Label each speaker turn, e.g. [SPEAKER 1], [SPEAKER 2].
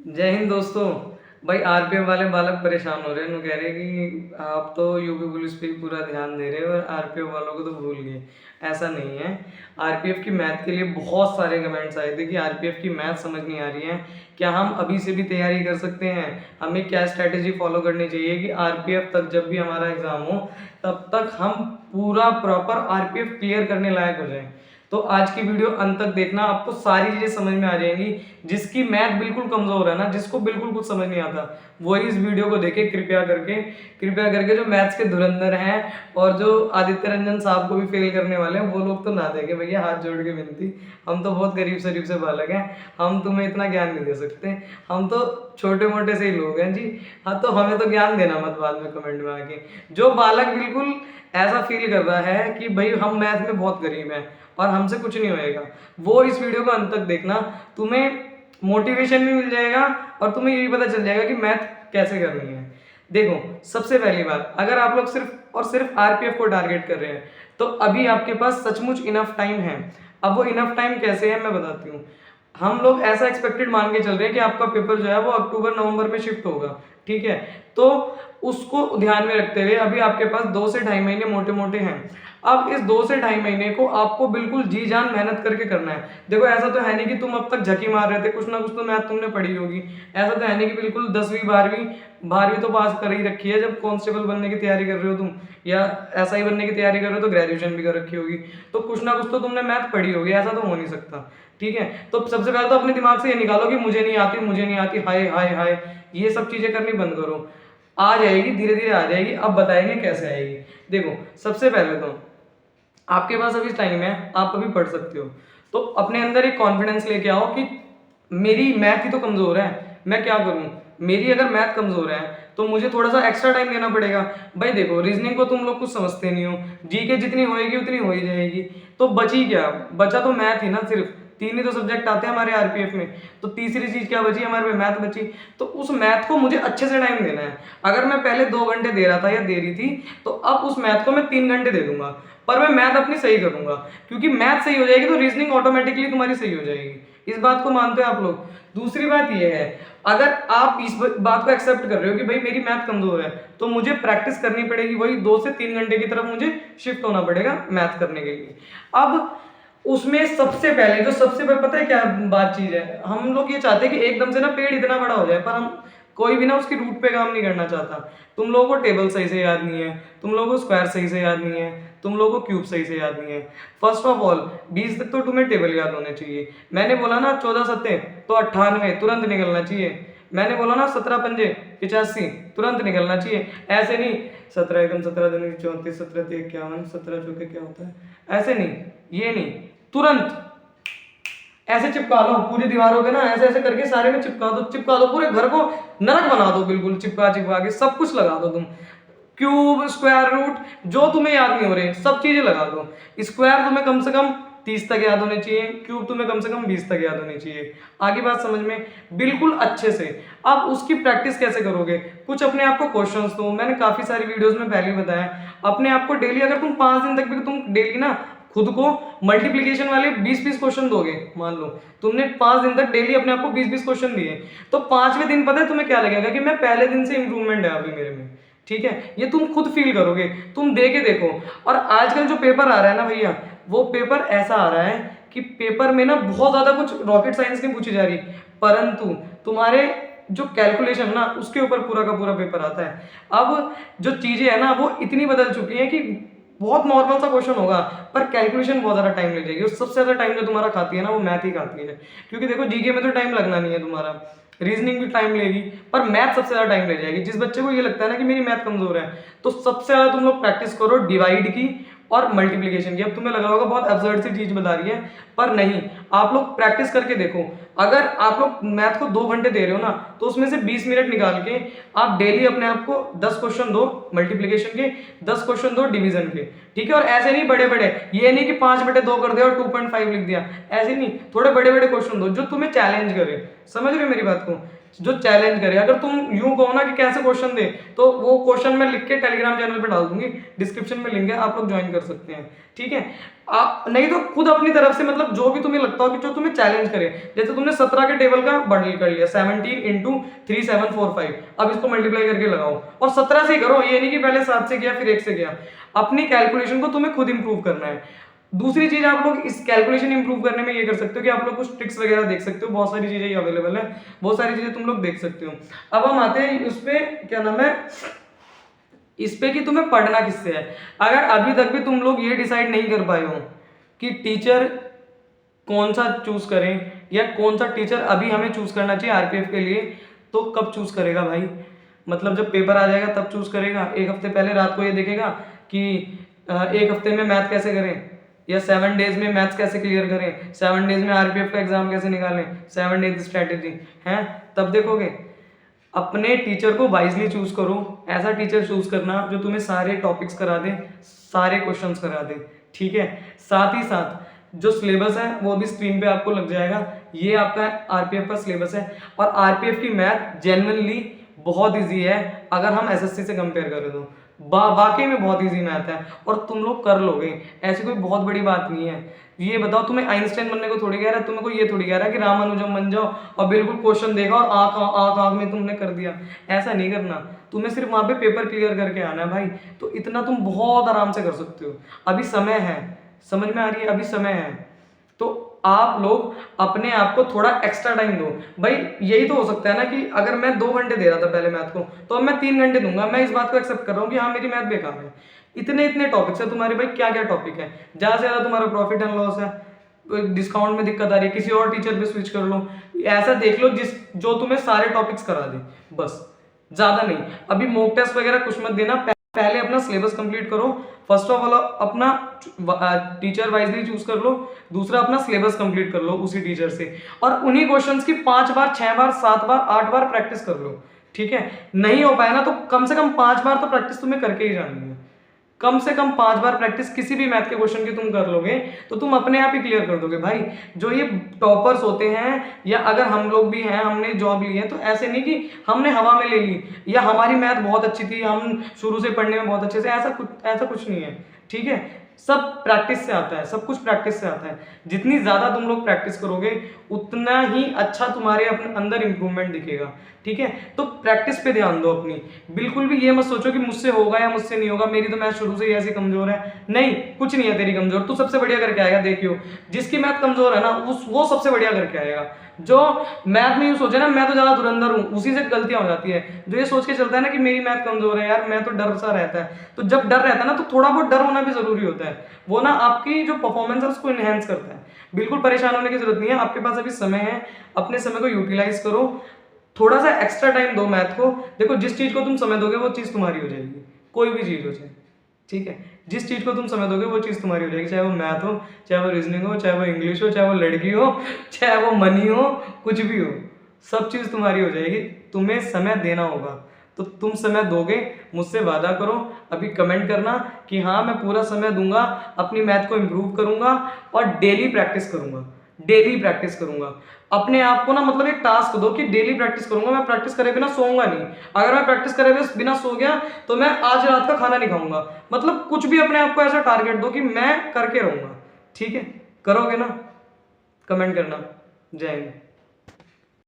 [SPEAKER 1] जय हिंद दोस्तों। भाई आरपीएफ वाले बालक परेशान हो रहे हैं। कह रहे हैं कि आप तो यूपी पुलिस पे ही पूरा ध्यान दे रहे हो और आरपीएफ वालों को तो भूल गए। ऐसा नहीं है। आरपीएफ की मैथ के लिए बहुत सारे कमेंट्स आए थे कि आरपीएफ की मैथ समझ नहीं आ रही है, क्या हम अभी से भी तैयारी कर सकते हैं, हमें क्या स्ट्रैटेजी फॉलो करनी चाहिए कि आरपीएफ तक जब भी हमारा एग्ज़ाम हो तब तक हम पूरा प्रॉपर आरपीएफ क्लियर करने लायक हो जाएं। तो आज की वीडियो अंत तक देखना, आपको सारी चीजें समझ में आ जाएंगी। जिसकी मैथ बिल्कुल कमजोर है ना, जिसको बिल्कुल कुछ समझ नहीं आता, वही इस वीडियो को देखे कृपया करके जो मैथ्स के धुरंधर हैं और जो आदित्य रंजन साहब को भी फेल करने वाले हैं, वो लोग तो ना देखें भैया, हाथ जोड़ के विनती। हम तो बहुत गरीब शरीफ से बालक हैं, हम तुम्हें इतना ज्ञान नहीं दे सकते। हम तो छोटे मोटे से ही लोग हैं जी। हाँ, तो हमें तो ज्ञान देना मत बाद में कमेंट में आके। जो बालक बिल्कुल ऐसा फील कर रहा है कि भाई हम मैथ में बहुत गरीब हैं और हमसे कुछ नहीं होएगा, वो इस वीडियो को अंत तक देखना। तुम्हें मोटिवेशन भी मिल जाएगा और तुम्हें ये भी पता चल जाएगा कि मैथ कैसे करनी है। देखो, सबसे पहली बात, अगर आप लोग सिर्फ और सिर्फ आरपीएफ को टारगेट कर रहे हैं तो अभी आपके पास सचमुच इनफ टाइम है। अब वो इनफ टाइम कैसे है मैं बताती हूँ। हम लोग ऐसा एक्सपेक्टेड मान के चल रहे हैं कि आपका पेपर जो है वो अक्टूबर नवंबर में शिफ्ट होगा, ठीक है। तो उसको ध्यान में रखते हुए अभी आपके पास 2 से ढाई महीने मोटे मोटे हैं। अब इस 2 से ढाई महीने को आपको बिल्कुल जी जान मेहनत करके करना है। देखो, ऐसा तो है नहीं कि तुम अब तक झकी मार रहे थे, कुछ ना कुछ तो मैथ तुमने पढ़ी होगी। ऐसा तो है नहीं कि बिल्कुल 10वीं 12वीं 12वीं तो पास कर ही रखी है जब कांस्टेबल बनने की तैयारी कर रहे हो तुम, या एसआई बनने की तैयारी कर रहे हो तो ग्रेजुएशन भी कर रखी होगी। तो कुछ ना कुछ तो तुमने मैथ पढ़ी होगी, ऐसा तो हो नहीं सकता, ठीक है। तो सबसे पहले तो अपने दिमाग से ये निकालो कि मुझे नहीं आती, मुझे नहीं आती, हाय हाय हाय, ये सब चीजें करनी बंद करो। आ जाएगी, धीरे धीरे आ जाएगी। अब बताएंगे कैसे आएगी। देखो, सबसे पहले तो आपके पास अभी टाइम है, आप अभी पढ़ सकते हो। तो अपने अंदर एक कॉन्फिडेंस लेके आओ कि मेरी मैथ ही तो कमजोर है, मैं क्या करूं। मेरी अगर मैथ कमजोर है तो मुझे थोड़ा सा एक्स्ट्रा टाइम देना पड़ेगा। भाई देखो, रीजनिंग को तुम लोग कुछ समझते नहीं हो, जीके जितनी होएगी उतनी हो ही जाएगी। तो बची क्या, बचा तो मैथ ही ना। सिर्फ 3 ही तो सब्जेक्ट आते हैं हमारे आरपीएफ में, तो तीसरी चीज क्या बची हमारे पे, मैथ बची। तो उस मैथ को मुझे अच्छे से टाइम देना है। अगर मैं पहले 2 घंटे दे रहा था या दे रही थी, तो अब उस मैथ को मैं 3 घंटे दे दूंगा, पर मैं मैथ अपनी सही करूंगा। क्योंकि मैथ सही हो जाएगी तो रीजनिंग ऑटोमेटिकली तुम्हारी सही हो जाएगी। इस बात को मानते हो आप लोग। दूसरी बात यह है, अगर आप इस बात को एक्सेप्ट कर रहे हो कि भाई मेरी मैथ कमजोर है, तो मुझे प्रैक्टिस करनी पड़ेगी, वही 2 से 3 घंटे की तरफ मुझे शिफ्ट होना पड़ेगा मैथ करने के लिए। अब उसमें सबसे पहले जो सबसे पहले पता है क्या बात चीज है, हम लोग ये चाहते हैं कि एकदम से ना पेड़ इतना बड़ा हो जाए, पर हम कोई भी ना उसकी रूट पे काम नहीं करना चाहता। तुम लोगों को टेबल सही से याद नहीं है, तुम लोगों को स्क्वायर सही से याद नहीं है, तुम लोगों को क्यूब सही से याद नहीं है। फर्स्ट ऑफ ऑल 20 तक तो तुम्हें टेबल याद होने चाहिए। मैंने बोला ना 14 सत्ते तो 98 तुरंत निकलना चाहिए। मैंने बोला ना 17 पंजे 85 तुरंत निकलना चाहिए। ऐसे नहीं 17 एकम 17 दूनी 34 17 तिया 51 17 चौके क्या होता है, ऐसे नहीं, ये नहीं, तुरंत ऐसे चिपका लो पूरी दीवारों पे ना, ऐसे ऐसे करके सारे में चिपका दो पूरे घर को नरक बना दो, बिल्कुल चिपका चिपका के सब कुछ लगा दो तुम। क्यूब, स्क्वायर रूट, जो तुम्हें याद नहीं हो रहे सब चीजें लगा दो। स्क्वायर तुम्हें कम से कम 30 तक याद होने चाहिए, क्यूब तुम्हें कम से कम 20 तक याद होनी चाहिए। आगे बात समझ में, बिल्कुल अच्छे से। अब उसकी प्रैक्टिस कैसे करोगे, कुछ अपने आप को क्वेश्चंस दो। मैंने काफी सारी वीडियोस में पहले बताया, अपने आप को डेली, अगर तुम 5 दिन तक भी तुम डेली ना खुद को मल्टीप्लीकेशन वाले 20-20 क्वेश्चन दोगे, मान लो तुमने 5 दिन तक डेली अपने आप को 20-20 क्वेश्चन दिए, तो 5वें दिन पता है तुम्हें क्या लगेगा कि मैं पहले दिन से इंप्रूवमेंट है अभी मेरे में, ठीक है। ये तुम खुद फील करोगे, तुम दे के देखो। और आजकल जो पेपर आ रहा है ना भैया, वो पेपर ऐसा आ रहा है कि पेपर में ना बहुत ज्यादा कुछ रॉकेट साइंस नहीं पूछी जा रही, परंतु तुम्हारे जो कैलकुलेशन ना उसके ऊपर पूरा का पूरा पेपर आता है। अब जो चीजें है ना वो इतनी बदल चुकी हैं कि बहुत नॉर्मल सा क्वेश्चन होगा पर कैलकुलेशन बहुत ज्यादा टाइम ले जाएगी, और सबसे ज्यादा टाइम जो तुम्हारा खाती है ना वो मैथ ही खाती है। क्योंकि देखो, जीके में तो टाइम लगना नहीं है तुम्हारा, रीजनिंग भी टाइम लेगी, पर मैथ सबसे ज्यादा टाइम ले जाएगी। जिस बच्चे को ये लगता है ना कि मेरी मैथ कमजोर है, तो सबसे ज्यादा तुम लोग प्रैक्टिस करो डिवाइड की और मल्टीप्लीकेशन की। अब तुम्हें लग रहा होगा बहुत एब्सर्ड सी चीज बता रही है, पर नहीं, आप लोग प्रैक्टिस करके देखो। अगर आप लोग मैथ को 2 घंटे दे रहे हो ना, तो उसमें से 20 मिनट निकाल के आप डेली अपने आप को 10 क्वेश्चन दो मल्टीप्लीकेशन के, 10 क्वेश्चन दो डिवीजन के, ठीक है। और ऐसे नहीं बड़े बड़े, ये नहीं कि 5/2 कर दिया और 2.5 लिख दिया, ऐसे नहीं, थोड़े बड़े बड़े क्वेश्चन दो जो तुम्हें चैलेंज करे। समझ रहे हो मेरी बात को, जो चैलेंज करे। अगर तुम यूं कहो ना कि कैसे क्वेश्चन दे, तो वो क्वेश्चन मैं लिख के टेलीग्राम चैनल पे डाल दूंगी, डिस्क्रिप्शन में लिंक है, आप लोग ज्वाइन कर सकते हैं। ठीक है। नहीं तो खुद अपनी तरफ से मतलब जो भी तुम्हें लगता हो कि जो तुम्हें चैलेंज करे, जैसे तुमने 17 के टेबल का बंडल कर लिया 17 इंटू 3745, अब इसको मल्टीप्लाई करके लगाओ और 17 से ही करो, ये नहीं कि पहले 7 से किया फिर 1 से किया। अपनी कैलकुलेशन को तुम्हें खुद इंप्रूव करना है। दूसरी चीज आप लोग इस कैलकुलेशन इंप्रूव करने में ये कर सकते हो कि आप लोग कुछ ट्रिक्स वगैरह देख सकते हो, बहुत सारी चीजें अवेलेबल है, बहुत सारी चीजें तुम लोग देख सकते हो। अब हम आते हैं उस पे, क्या नाम है, इस पे कि तुम्हें पढ़ना किससे है। अगर अभी तक भी तुम लोग ये डिसाइड नहीं कर पाए हो कि टीचर कौन सा चूज करें या कौन सा टीचर अभी हमें चूज करना चाहिए आरपीएफ के लिए, तो कब चूज करेगा भाई? मतलब जब पेपर आ जाएगा तब चूज करेगा? एक हफ्ते पहले रात को ये देखेगा कि एक हफ्ते में मैथ कैसे करें, या 7 डेज में मैथ्स कैसे क्लियर करें, 7 डेज में आरपीएफ का एग्जाम कैसे निकालें, 7 डेज स्ट्रैटेजी है, तब देखोगे? अपने टीचर को वाइजली चूज करो। ऐसा टीचर चूज करना जो तुम्हें सारे टॉपिक्स करा दे, सारे क्वेश्चंस करा दे, ठीक है। साथ ही साथ जो सिलेबस है वो भी स्क्रीन पे आपको लग जाएगा, ये आपका आरपीएफ का सिलेबस है। और आरपीएफ की मैथ जेन्युइनली बहुत इजी है अगर हम एसएससी से कंपेयर करें तो, वाकई में बहुत इजी मैथ है और तुम लोग कर लोगे, ऐसी कोई बहुत बड़ी बात नहीं है। ये बताओ, तुम्हें आइंस्टाइन बनने को थोड़ी कह रहा है, तुम्हें कोई ये थोड़ी कह रहा है कि रामानुजम बन जाओ और बिल्कुल क्वेश्चन देखा और आंख आंख आंख में तुमने कर दिया, ऐसा नहीं करना। तुम्हें सिर्फ वहां पे पेपर क्लियर करके आना है भाई, तो इतना तुम बहुत आराम से कर सकते हो। अभी समय है, समझ में आ रही है, अभी समय है, तो आप लोग अपने आप को थोड़ा एक्स्ट्रा टाइम दो भाई। यही तो हो सकता है ना कि अगर मैं 2 घंटे दे रहा था पहले मैथ को, तो अब मैं 3 घंटे दूंगा। मैं इस बात को एक्सेप्ट कर रहा हूँ कि हाँ मेरी मैथ बेकार है। इतने इतने टॉपिक्स है तुम्हारे भाई, क्या क्या टॉपिक है, ज्यादा से ज्यादा तुम्हारा प्रॉफिट एंड लॉस है, डिस्काउंट में दिक्कत आ रही है, किसी और टीचर पे स्विच कर लो, ऐसा देख लो जो तुम्हें सारे टॉपिक्स करा दे, बस, ज्यादा नहीं। अभी मॉक टेस्ट वगैरह कुछ मत देना, पहले अपना सिलेबस कंप्लीट करो। फर्स्ट ऑफ ऑल अपना टीचर वाइजली चूज कर लो, दूसरा अपना सिलेबस कंप्लीट कर लो उसी टीचर से, और उन्हीं क्वेश्चंस की 5 बार 6 बार 7 बार 8 बार प्रैक्टिस कर लो, ठीक है। नहीं हो पाए ना तो कम से कम 5 बार तो प्रैक्टिस तुम्हें करके ही जानी है, कम से कम 5 बार प्रैक्टिस किसी भी मैथ के क्वेश्चन की तुम कर लोगे तो तुम अपने आप ही क्लियर कर दोगे भाई। जो ये टॉपर्स होते हैं, या अगर हम लोग भी हैं, हमने जॉब ली है, तो ऐसे नहीं कि हमने हवा में ले ली या हमारी मैथ बहुत अच्छी थी, हम शुरू से पढ़ने में बहुत अच्छे से, ऐसा कुछ नहीं है, ठीक है। सब प्रैक्टिस से आता है, सब कुछ प्रैक्टिस से आता है। जितनी ज्यादा तुम लोग प्रैक्टिस करोगे उतना ही अच्छा तुम्हारे अपने अंदर इंप्रूवमेंट दिखेगा, ठीक है। तो प्रैक्टिस पे ध्यान दो अपनी, बिल्कुल भी ये मत सोचो कि मुझसे होगा या मुझसे नहीं होगा, मेरी तो मैथ शुरू से ही ऐसी कमजोर है। नहीं, कुछ नहीं है तेरी कमजोर, तू सबसे बढ़िया करके आएगा। देखियो, जिसकी मैथ कमजोर है ना वो सबसे बढ़िया करके आएगा। जो मैथ में यूं सोचे ना मैं तो ज्यादा धुरंधर हूं, उसी से गलतियां हो जाती है। जो ये सोच के चलता है ना कि मेरी मैथ कमजोर है यार, मैं तो डर सा रहता है, तो जब डर रहता है ना तो थोड़ा बहुत डर होना भी जरूरी होता है, वो ना आपकी जो परफॉर्मेंस है उसको इनहेंस करता है। बिल्कुल परेशान होने की जरूरत नहीं है, आपके पास अभी समय है, अपने समय को यूटिलाइज करो, थोड़ा सा एक्स्ट्रा टाइम दो मैथ को। देखो, जिस चीज को तुम समय दोगे वो चीज तुम्हारी हो जाएगी, कोई भी चीज हो जाए, ठीक है। जिस चीज को तुम समय दोगे वो चीज तुम्हारी हो जाएगी, चाहे वो मैथ हो, चाहे वो रीजनिंग हो, चाहे वो इंग्लिश हो, चाहे वो लड़की हो, चाहे वो मनी हो, कुछ भी हो, सब चीज तुम्हारी हो जाएगी। तुम्हें समय देना होगा, तो तुम समय दोगे, मुझसे वादा करो। अभी कमेंट करना कि हाँ मैं पूरा समय दूंगा, अपनी मैथ को इम्प्रूव करूंगा और डेली प्रैक्टिस करूंगा, डेली प्रैक्टिस करूंगा। अपने आप को ना मतलब एक टास्क दो कि डेली प्रैक्टिस करूंगा, मैं प्रैक्टिस करे बिना सोऊंगा नहीं। अगर मैं प्रैक्टिस करे बिना सो गया तो मैं आज रात का खाना नहीं खाऊंगा। मतलब कुछ भी अपने आप को ऐसा टारगेट दो कि मैं करके रहूंगा, ठीक है। करोगे ना? कमेंट करना। जय हिंद।